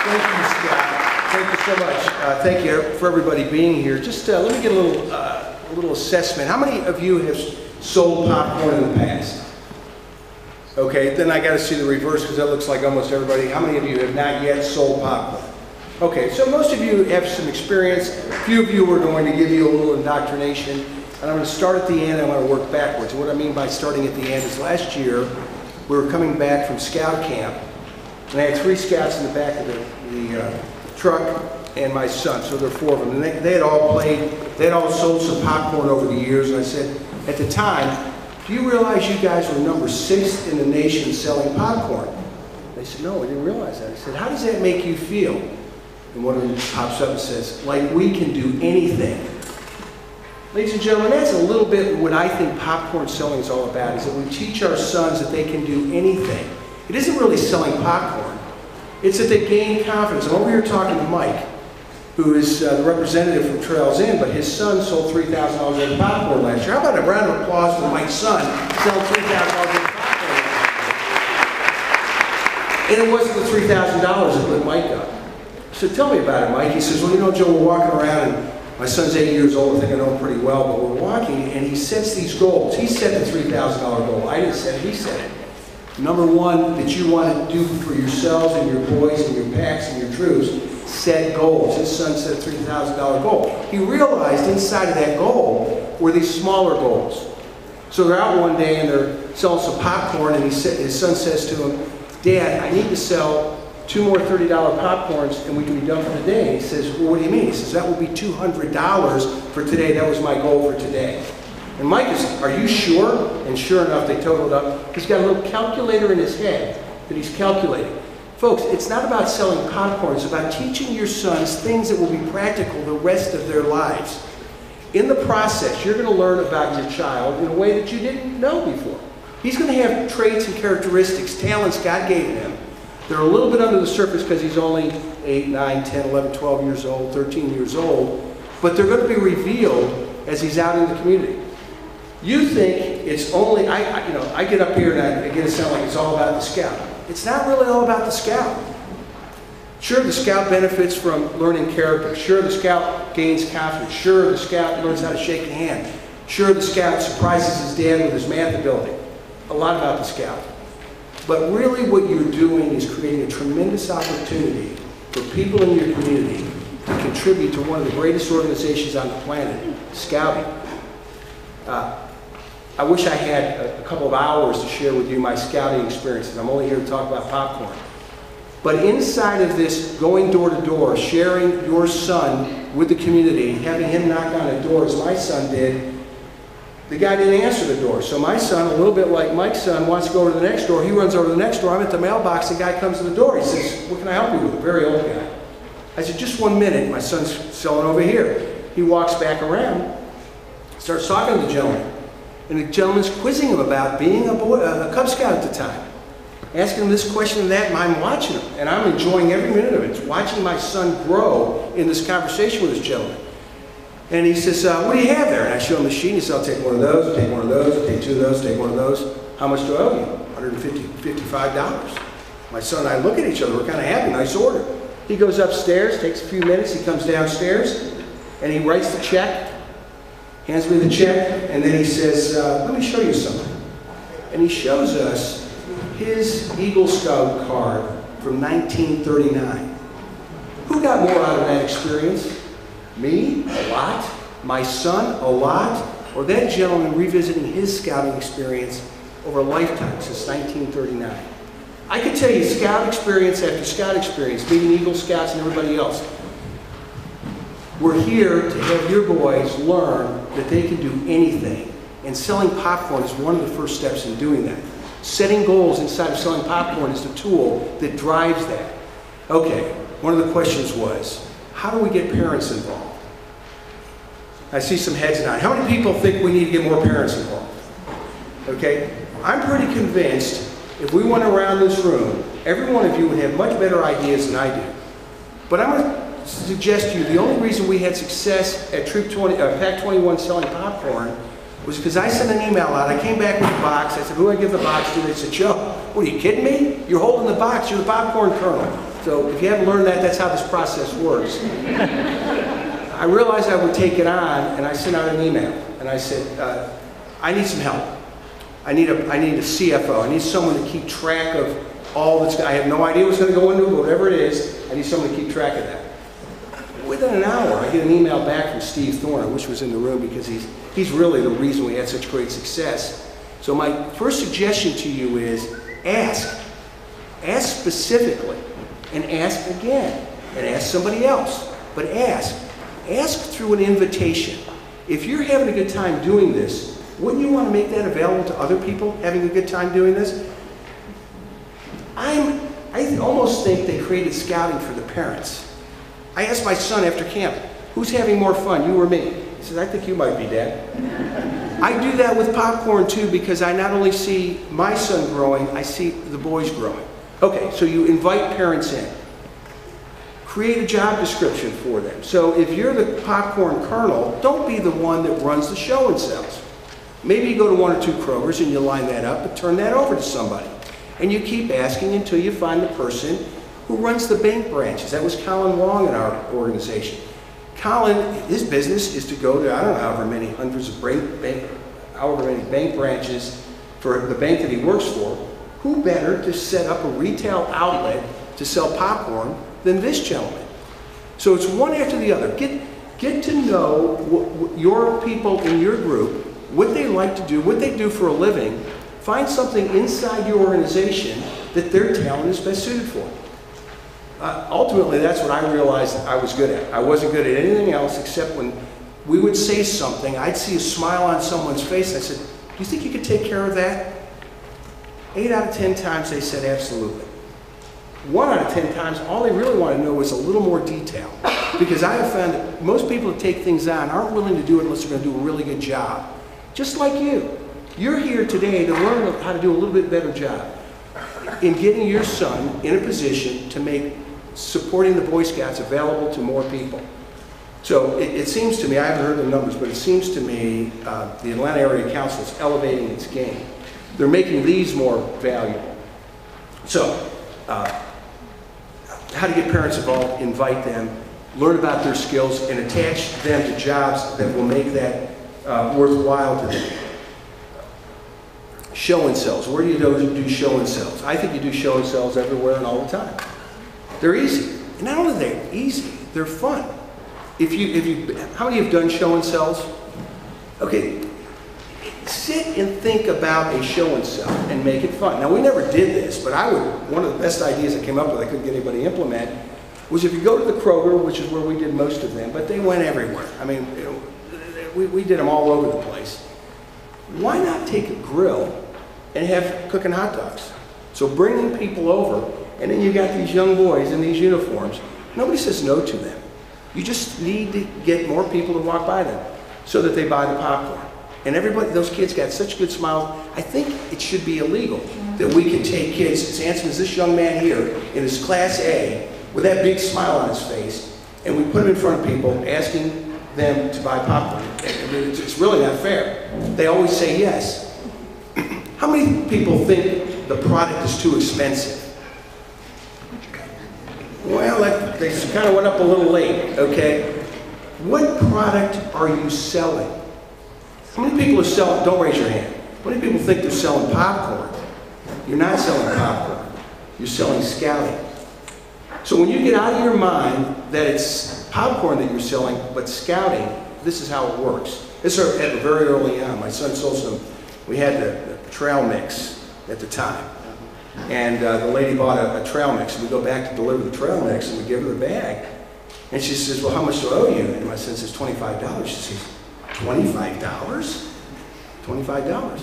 Thank you, Scott. Thank you so much. Thank you for everybody being here. Just let me get a little assessment. How many of you have sold popcorn in the past? Okay, then I got to see the reverse because that looks like almost everybody. How many of you have not yet sold popcorn? Okay, so most of you have some experience. A few of you are going to give you a little indoctrination. And I'm going to start at the end and I'm going to work backwards. And what I mean by starting at the end is last year we were coming back from scout camp. And I had 3 scouts in the back of the truck and my son, so there were 4 of them. And they had all played, they had all sold some popcorn over the years. And I said, at the time, do you realize you guys were number 6 in the nation selling popcorn? They said, no, we didn't realize that. I said, how does that make you feel? And one of them pops up and says, like we can do anything. Ladies and gentlemen, that's a little bit what I think popcorn selling is all about, is that we teach our sons that they can do anything. It isn't really selling popcorn. It's that they gain confidence. I'm over here talking to Mike, who is the representative from Trails Inn, but his son sold $3,000 worth of popcorn last year. How about a round of applause for Mike's son selling $3,000 worth of popcorn last year? And it wasn't the $3,000 that lit Mike up. So tell me about it, Mike. He says, well, you know, Joe, we're walking around, and my son's 8 years old. I think I know him pretty well, but we're walking, and he sets these goals. He set the $3,000 goal. I didn't set it, he set it. Number 1, that you want to do for yourselves and your boys and your packs and your troops, set goals. His son set a $3,000 goal. He realized inside of that goal were these smaller goals. So they're out one day and they're selling some popcorn, and his son says to him, Dad, I need to sell 2 more $30 popcorns and we can be done for the day. And he says, well, what do you mean? He says, that will be $200 for today. That was my goal for today. And Mike is, are you sure? And sure enough, they totaled up. He's got a little calculator in his head that he's calculating. Folks, it's not about selling popcorn. It's about teaching your sons things that will be practical the rest of their lives. In the process, you're going to learn about your child in a way that you didn't know before. He's going to have traits and characteristics, talents God gave him. They're a little bit under the surface because he's only 8, 9, 10, 11, 12 years old, 13 years old. But they're going to be revealed as he's out in the community. You think it's only, I get up here and I get it sound like it's all about the scout. It's not really all about the scout. Sure, the scout benefits from learning character. Sure, the scout gains confidence. Sure, the scout learns how to shake a hand. Sure, the scout surprises his dad with his math ability. A lot about the scout. But really what you're doing is creating a tremendous opportunity for people in your community to contribute to one of the greatest organizations on the planet, Scouting. I wish I had a couple of hours to share with you my scouting experiences. I'm only here to talk about popcorn. But inside of this going door to door, sharing your son with the community, having him knock on a door as my son did, the guy didn't answer the door. So my son, a little bit like Mike's son, wants to go to the next door. He runs over to the next door. I'm at the mailbox. The guy comes to the door. He says, what can I help you with? A very old guy. I said, just 1 minute. My son's selling over here. He walks back around, starts talking to the gentleman. And the gentleman's quizzing him about being a Cub Scout at the time. Asking him this question and that, and I'm watching him. And I'm enjoying every minute of it. It's watching my son grow in this conversation with this gentleman. And he says, what do you have there? And I show him the sheet. He says, I'll take one of those, take one of those, take 2 of those, take one of those. How much do I owe you? $155. My son and I look at each other. We're kind of happy. Nice order. He goes upstairs, takes a few minutes. He comes downstairs, and he writes the check, hands me the check, and then he says, let me show you something. And he shows us his Eagle Scout card from 1939. Who got more out of that experience? Me, a lot. My son, a lot. Or that gentleman revisiting his scouting experience over a lifetime since 1939. I could tell you scout experience after scout experience, meeting Eagle Scouts and everybody else. We're here to have your boys learn that they can do anything. And selling popcorn is one of the first steps in doing that. Setting goals inside of selling popcorn is the tool that drives that. Okay, one of the questions was, how do we get parents involved? I see some heads nodding. How many people think we need to get more parents involved? Okay, I'm pretty convinced if we went around this room, every one of you would have much better ideas than I do. But I'm going to suggest to you the only reason we had success at Pack 21 selling popcorn was because I sent an email out. I came back with a box. I said, who do I give the box to? They said, Joe, what are you kidding me? You're holding the box. You're the popcorn colonel. So if you haven't learned that, that's how this process works. I realized I would take it on, and I sent out an email, and I said, I need some help. I need a CFO. I need someone to keep track of all that's, I have no idea what's going to go into it, but whatever it is, I need someone to keep track of that. Within an hour, I get an email back from Steve Thorne, I wish was in the room because he's really the reason we had such great success. So my first suggestion to you is ask. Ask specifically, and ask again, and ask somebody else, but ask. Ask through an invitation. If you're having a good time doing this, wouldn't you want to make that available to other people having a good time doing this? I almost think they created scouting for the parents. I asked my son after camp, who's having more fun, you or me? He says, I think you might be, Dad. I do that with popcorn too because I not only see my son growing, I see the boys growing. Okay, so you invite parents in. Create a job description for them. So if you're the popcorn colonel, don't be the one that runs the show and sells. Maybe you go to 1 or 2 Krogers and you line that up and turn that over to somebody. And you keep asking until you find the person who runs the bank branches. That was Colin Wong in our organization. Colin, his business is to go to, I don't know, however many hundreds of however many bank branches for the bank that he works for. Who better to set up a retail outlet to sell popcorn than this gentleman? So it's one after the other. Get to know your people in your group, what they like to do, what they do for a living. Find something inside your organization that their talent is best suited for. Ultimately, that's what I realized I was good at. I wasn't good at anything else except when we would say something, I'd see a smile on someone's face, and I said, do you think you could take care of that? 8 out of 10 times they said absolutely. 1 out of 10 times, all they really want to know is a little more detail. Because I have found that most people that take things on aren't willing to do it unless they're going to do a really good job. Just like you. You're here today to learn how to do a little bit better job in getting your son in a position to make supporting the Boy Scouts available to more people. So it seems to me, I haven't heard the numbers, but it seems to me the Atlanta Area Council is elevating its game. They're making these more valuable. So, how to get parents involved, invite them, learn about their skills, and attach them to jobs that will make that worthwhile to them. Show and sells. Where do you do show and sells? I think you do show and sells everywhere and all the time. They're easy. And not only are they easy, they're fun. How many have done show and sells? Okay, sit and think about a show and sell and make it fun. Now we never did this, but one of the best ideas I came up with, I couldn't get anybody to implement, was if you go to the Kroger, which is where we did most of them, but they went everywhere. I mean, we did them all over the place. Why not take a grill and have cooking hot dogs? So bringing people over, and then you got these young boys in these uniforms. Nobody says no to them. You just need to get more people to walk by them so that they buy the popcorn. And everybody, those kids got such good smiles. I think it should be illegal that we can take kids as handsome as this young man here in his Class A with that big smile on his face, and we put him in front of people asking them to buy popcorn. I mean, it's really not fair. They always say yes. How many people think the product is too expensive? Well, they kind of went up a little late, okay? What product are you selling? How many people are selling, don't raise your hand. How many people think they're selling popcorn? You're not selling popcorn. You're selling scouting. So when you get out of your mind that it's popcorn that you're selling, but scouting, this is how it works. This started very early on. My son sold some, we had the trail mix at the time. And the lady bought a trail mix, and we go back to deliver the trail mix, and we give her the bag. And she says, well, how much do I owe you? And my son says, $25. She says, $25? $25.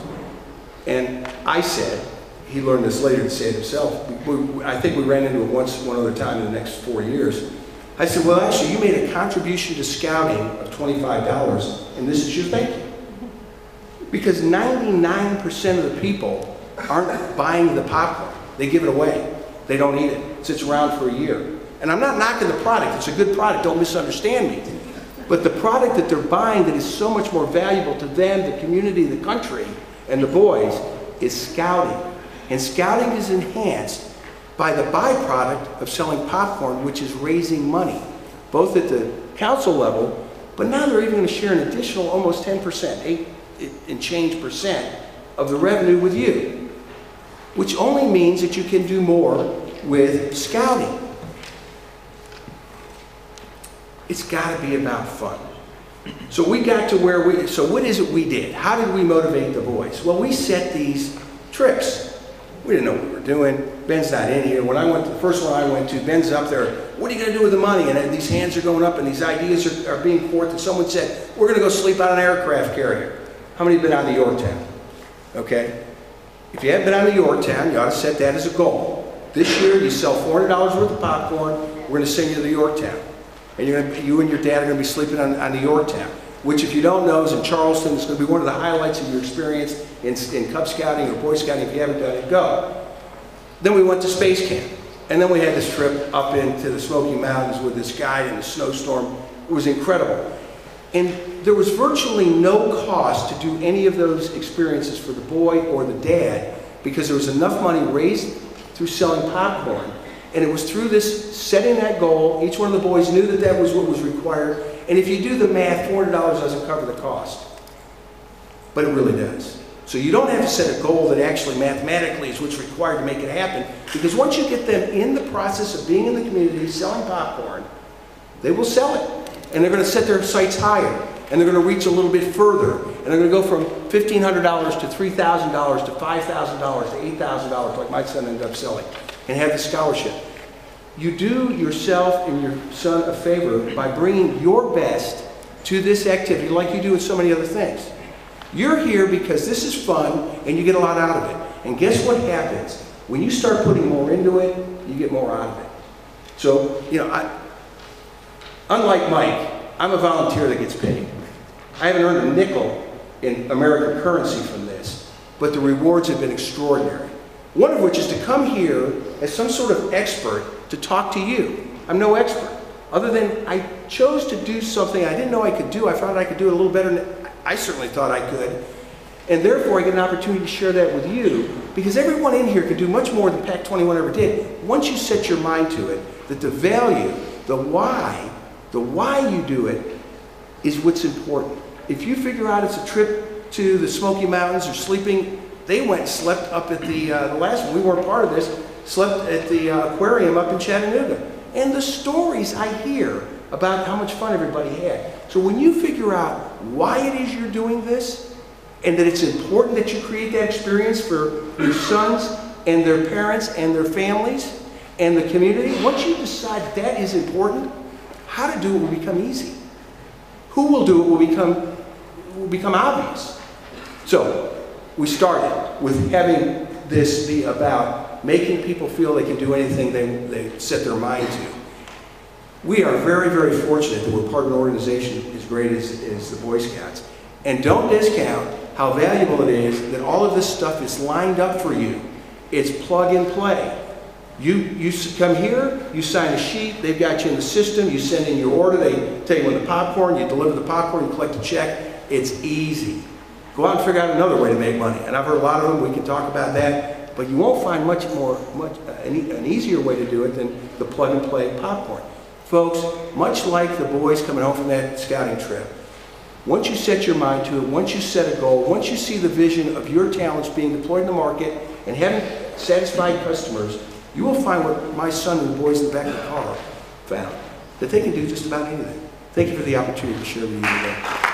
And I said, he learned this later to say it himself, I think we ran into it one other time in the next 4 years. I said, well, actually, you made a contribution to scouting of $25, and this is your thank you. Because 99% of the people aren't buying the popcorn. They give it away. They don't eat it. It sits around for a year. And I'm not knocking the product. It's a good product. Don't misunderstand me. But the product that they're buying that is so much more valuable to them, the community, the country, and the boys is scouting. And scouting is enhanced by the byproduct of selling popcorn, which is raising money, both at the council level, but now they're even going to share an additional almost 10%, 8 and change percent of the revenue with you, which only means that you can do more with scouting. It's got to be about fun. So we got to where so what is it we did? How did we motivate the boys? Well, we set these trips. We didn't know what we were doing. Ben's not in here. When I went to the first one I went to, Ben's up there. What are you going to do with the money? And these hands are going up and these ideas are being forth. And someone said, we're going to go sleep on an aircraft carrier. How many have been on to Yorktown? Okay. If you haven't been on to Yorktown, you ought to set that as a goal. This year, you sell $400 worth of popcorn. We're going to send you to Yorktown. And you and your dad are going to be sleeping on the Yorktown, which, if you don't know, is in Charleston. It's going to be one of the highlights of your experience in Cub Scouting or Boy Scouting. If you haven't done it, go. Then we went to Space Camp. And then we had this trip up into the Smoky Mountains with this guide in a snowstorm. It was incredible. And there was virtually no cost to do any of those experiences for the boy or the dad, because there was enough money raised through selling popcorn. And it was through this setting that goal. Each one of the boys knew that that was what was required. And if you do the math, $400 doesn't cover the cost. But it really does. So you don't have to set a goal that actually mathematically is what's required to make it happen. Because once you get them in the process of being in the community, selling popcorn, they will sell it. And they're going to set their sights higher. And they're going to reach a little bit further. And they're going to go from $1,500 to $3,000 to $5,000 to $8,000, like my son ended up selling, and have the scholarship. You do yourself and your son a favor by bringing your best to this activity like you do with so many other things. You're here because this is fun and you get a lot out of it. And guess what happens? When you start putting more into it, you get more out of it. So, you know, unlike Mike, I'm a volunteer that gets paid. I haven't earned a nickel in American currency from this, but the rewards have been extraordinary. One of which is to come here as some sort of expert to talk to you. I'm no expert, other than I chose to do something I didn't know I could do. I found I could do it a little better than I certainly thought I could. And therefore I get an opportunity to share that with you, because everyone in here could do much more than PAC-21 ever did. Once you set your mind to it, that the value, the why you do it is what's important. If you figure out it's a trip to the Smoky Mountains or sleeping, they went and slept up at the last one, we weren't part of this, slept at the aquarium up in Chattanooga. And the stories I hear about how much fun everybody had. So when you figure out why it is you're doing this, and that it's important that you create that experience for your sons and their parents and their families and the community, once you decide that is important, how to do it will become easy. Who will do it will become obvious. So we started with having this be about making people feel they can do anything they set their mind to. We are very, very fortunate that we're part of an organization as great as the Boy Scouts. And don't discount how valuable it is that all of this stuff is lined up for you. It's plug and play. You come here, you sign a sheet, they've got you in the system, you send in your order, they take you with the popcorn, you deliver the popcorn, you collect a check. It's easy. Go out and figure out another way to make money. And I've heard a lot of them, we can talk about that, but you won't find an easier way to do it than the plug and play popcorn. Folks, much like the boys coming home from that scouting trip, once you set your mind to it, once you set a goal, once you see the vision of your talents being deployed in the market and having satisfied customers, you will find what my son and the boys in the back of the car found, that they can do just about anything. Thank you for the opportunity to share with you today.